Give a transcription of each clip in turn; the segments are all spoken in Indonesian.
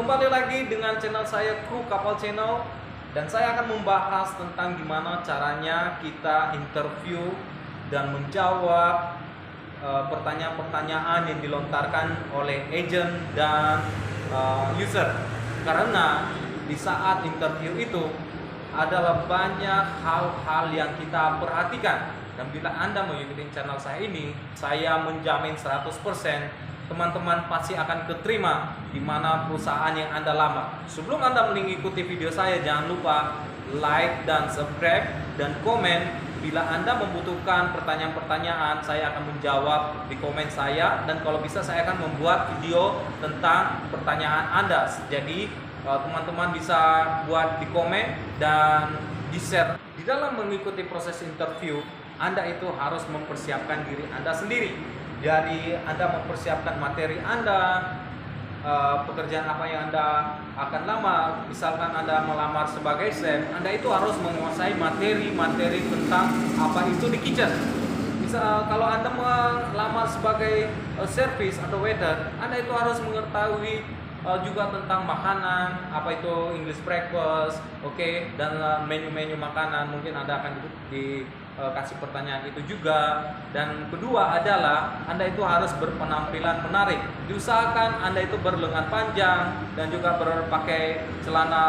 Kembali lagi dengan channel saya Kru Kapal Channel, dan saya akan membahas tentang gimana caranya kita interview dan menjawab pertanyaan-pertanyaan yang dilontarkan oleh agent dan user. Karena di saat interview itu adalah banyak hal-hal yang kita perhatikan, dan bila Anda mengikuti channel saya ini, saya menjamin 100% teman-teman pasti akan keterima di mana perusahaan yang Anda lamar. Sebelum Anda mengikuti video saya, jangan lupa like dan subscribe dan komen. Bila Anda membutuhkan pertanyaan-pertanyaan, saya akan menjawab di komen saya, dan kalau bisa saya akan membuat video tentang pertanyaan Anda. Jadi teman-teman bisa buat di komen dan di share. Di dalam mengikuti proses interview, Anda itu harus mempersiapkan diri Anda sendiri. Jadi Anda mempersiapkan materi Anda, pekerjaan apa yang Anda akan lamar. Misalkan Anda melamar sebagai chef, Anda itu harus menguasai materi-materi tentang apa itu di kitchen. Misal kalau Anda melamar sebagai service atau waiter, Anda itu harus mengetahui juga tentang makanan, apa itu English breakfast, dan menu-menu makanan. Mungkin Anda akan dikasih pertanyaan itu juga. Dan kedua adalah Anda itu harus berpenampilan menarik. Diusahakan Anda itu berlengan panjang dan juga berpakai celana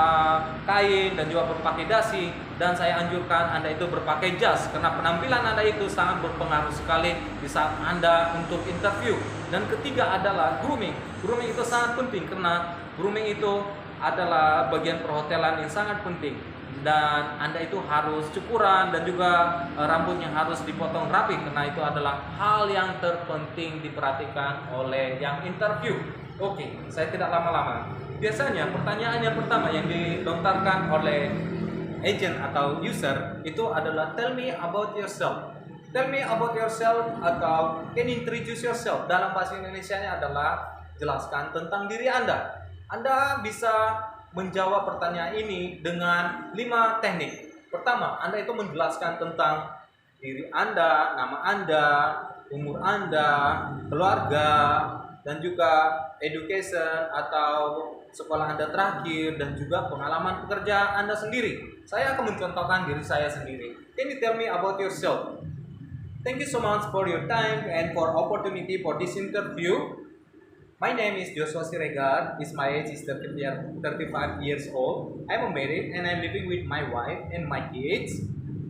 kain dan juga berpakai dasi. Dan saya anjurkan Anda itu berpakai jas, karena penampilan Anda itu sangat berpengaruh sekali di saat Anda untuk interview. Dan ketiga adalah grooming. Grooming itu sangat penting karena grooming itu adalah bagian perhotelan yang sangat penting. Dan Anda itu harus cukuran dan juga rambutnya harus dipotong rapi, karena itu adalah hal yang terpenting diperhatikan oleh yang interview. Oke, saya tidak lama-lama. Biasanya pertanyaan yang pertama yang dilontarkan oleh agent atau user itu adalah tell me about yourself. Tell me about yourself atau can you introduce yourself. Dalam bahasa Indonesianya adalah jelaskan tentang diri Anda. Anda bisa menjawab pertanyaan ini dengan 5 teknik. Pertama, Anda itu menjelaskan tentang diri Anda, nama Anda, umur Anda, keluarga, dan juga education atau sekolah Anda terakhir, dan juga pengalaman pekerja Anda sendiri. Saya akan mencontohkan diri saya sendiri. Can you tell me about yourself? Thank you so much for your time and for opportunity for this interview. My name is Joshua Siregar. My age is 35 years old. I'm married and I'm living with my wife and my kids.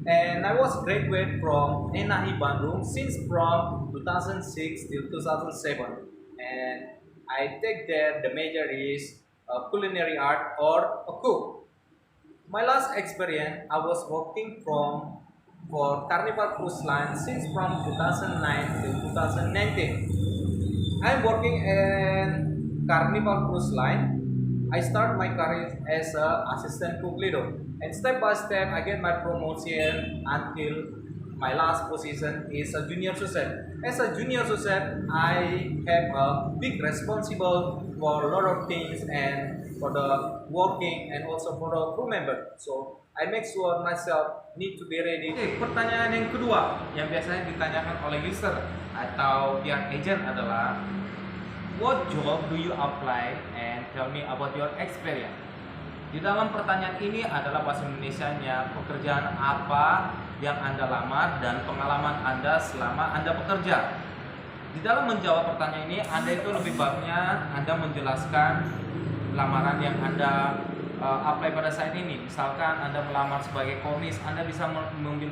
And I was graduate from NAI Bandung since from 2006 till 2007. And I take there the major is culinary art or a cook. My last experience, I was working for Carnival Cruise Line since from 2009 till 2019. I'm working in Carnival Cruise Line. I start my career as an assistant cook leader, and step by step I get my promotion until my last position is a junior sous chef. As a junior sous chef, I have a big responsible for a lot of things and for the working and also for the crew member. So I make sure myself need to be ready. Pertanyaan yang kedua yang biasanya ditanyakan oleh user atau pihak agent adalah what job do you apply and tell me about your experience. Di dalam pertanyaan ini adalah bahasa Indonesianya pekerjaan apa yang Anda lamar dan pengalaman Anda selama Anda bekerja. Di dalam menjawab pertanyaan ini, Anda itu lebih baiknya Anda menjelaskan lamaran yang Anda apply pada saat ini. Misalkan Anda melamar sebagai komis, Anda bisa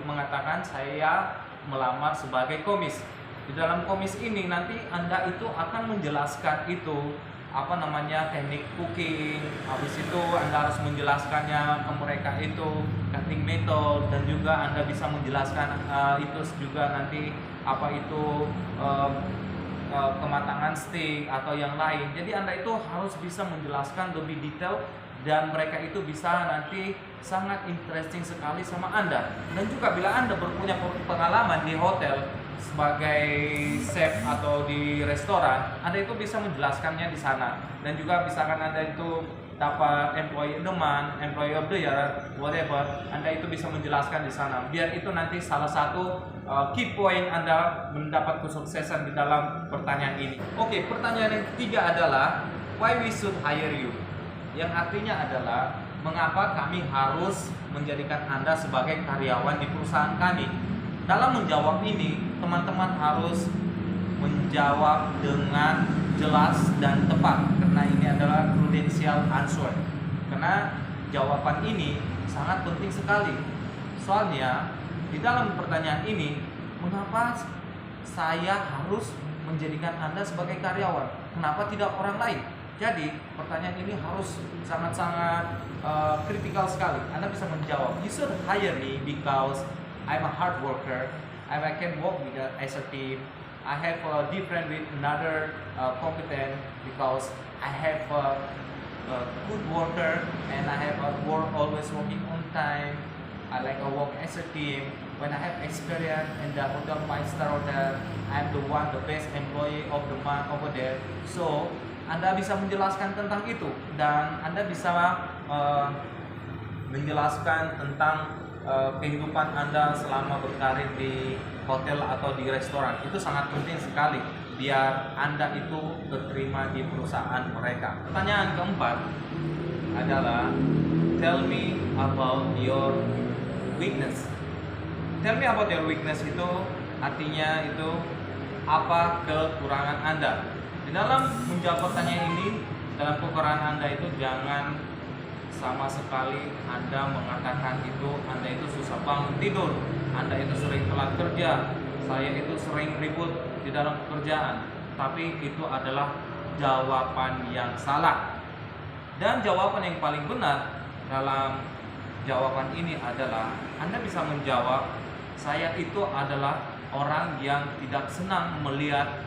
mengatakan saya melamar sebagai komis. Di dalam komis ini nanti Anda itu akan menjelaskan itu teknik cooking. Habis itu Anda harus menjelaskannya ke mereka itu cutting method, dan juga Anda bisa menjelaskan itu juga nanti apa itu kematangan steak atau yang lain. Jadi Anda itu harus bisa menjelaskan lebih detail, dan mereka itu bisa nanti sangat interesting sekali sama Anda. Dan juga bila Anda berpunya pengalaman di hotel sebagai chef atau di restoran, Anda itu bisa menjelaskannya di sana. Dan juga misalkan Anda itu dapat employee of the month, employee of the year, whatever, Anda itu bisa menjelaskan di sana. Biar itu nanti salah satu key point Anda mendapat kesuksesan di dalam pertanyaan ini. Oke, pertanyaan yang ketiga adalah why we should hire you. yang artinya adalah mengapa kami harus menjadikan Anda sebagai karyawan di perusahaan kami. Dalam menjawab ini, teman-teman harus menjawab dengan jelas dan tepat, karena ini adalah prudential answer. Karena jawaban ini sangat penting sekali. Soalnya di dalam pertanyaan ini, mengapa saya harus menjadikan Anda sebagai karyawan? Kenapa tidak orang lain? Jadi pertanyaan ini harus sangat-sangat kritikal sekali. Anda bisa menjawab, you should hire me because I'm a hard worker. I can work with as a team. I have different with another competent because I have a good worker and I have a work always working on time. I like a work as a team. When I have experience in the hotel 5-star hotel, I'm the best employee of the month over there. So Anda bisa menjelaskan tentang itu, dan Anda bisa menjelaskan tentang kehidupan Anda selama berkarir di hotel atau di restoran. Itu sangat penting sekali biar Anda itu diterima di perusahaan mereka. Pertanyaan keempat adalah, tell me about your weakness. Tell me about your weakness itu artinya itu apa kekurangan Anda. Di dalam menjawab pertanyaan ini, dalam kekurangan Anda itu jangan sama sekali Anda mengatakan itu Anda itu susah bangun tidur, Anda itu sering telat kerja, saya itu sering ribut di dalam pekerjaan. Tapi itu adalah jawaban yang salah. Dan jawaban yang paling benar dalam jawaban ini adalah Anda bisa menjawab, saya itu adalah orang yang tidak senang melihat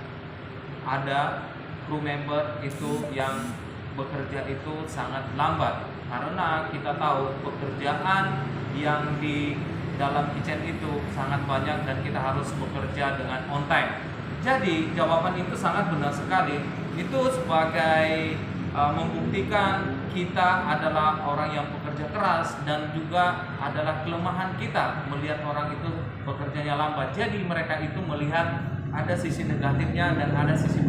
ada crew member itu yang bekerja itu sangat lambat, karena kita tahu pekerjaan yang di dalam kitchen itu sangat banyak dan kita harus bekerja dengan on time. Jadi jawaban itu sangat benar sekali. Itu sebagai membuktikan kita adalah orang yang bekerja keras, dan juga adalah kelemahan kita melihat orang itu bekerjanya lambat. Jadi mereka itu melihat ada sisi negatifnya dan ada sisi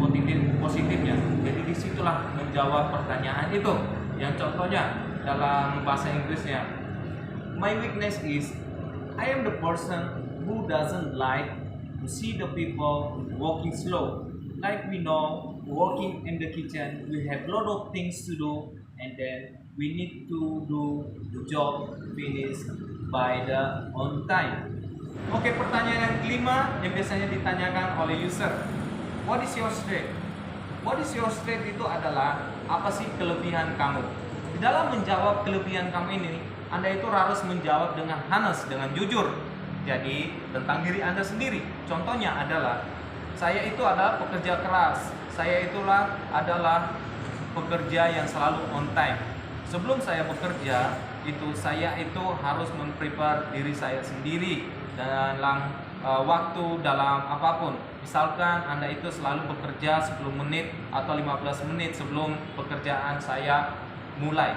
positifnya. Jadi disitulah menjawab pertanyaan itu. Yang contohnya dalam bahasa Inggrisnya, my weakness is I am the person who doesn't like to see the people walking slow. Like we know, working in the kitchen, we have lot of things to do, and then we need to do the job finish by the on time. Oke, pertanyaan yang kelima yang biasanya ditanyakan oleh user, what is your strength? What is your strength itu adalah apa sih kelebihan kamu? Di dalam menjawab kelebihan kamu ini, Anda itu harus menjawab dengan honest, dengan jujur. Jadi tentang diri Anda sendiri. Contohnya adalah, saya itu adalah pekerja keras. Saya itulah adalah pekerja yang selalu on time. Sebelum saya bekerja, saya itu harus memprepare diri saya sendiri dalam waktu, dalam apapun. Misalkan Anda itu selalu bekerja 10 menit atau 15 menit sebelum pekerjaan saya mulai.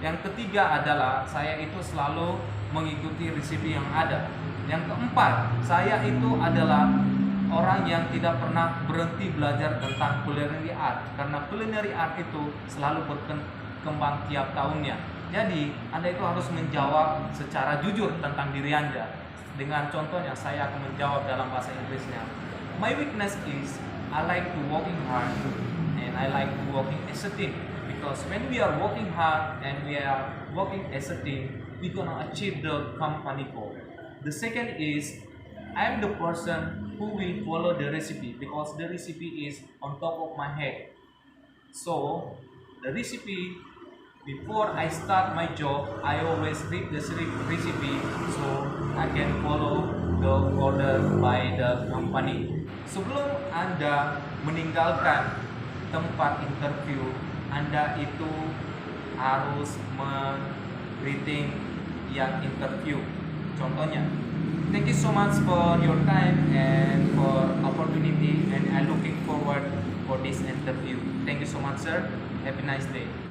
Yang ketiga adalah saya itu selalu mengikuti resipi yang ada. Yang keempat, saya itu adalah orang yang tidak pernah berhenti belajar tentang culinary art, karena culinary art itu selalu berkembang tiap tahunnya. Jadi Anda itu harus menjawab secara jujur tentang diri Anda. Dengan contohnya, saya akan menjawab dalam bahasa Inggrisnya, my weakness is I like to working hard and I like to working as a team, because when we are working hard and we are working as a team, we gonna achieve the company goal. The second is I'm the person who will follow the recipe, because the recipe is on top of my head. So the recipe, before I start my job, I always read the recipe so I can follow the order by the company. Sebelum Anda meninggalkan tempat interview, Anda itu harus greeting yang interview. Contohnya, thank you so much for your time and for opportunity, and I'm looking forward for this interview. Thank you so much, sir. Have a nice day.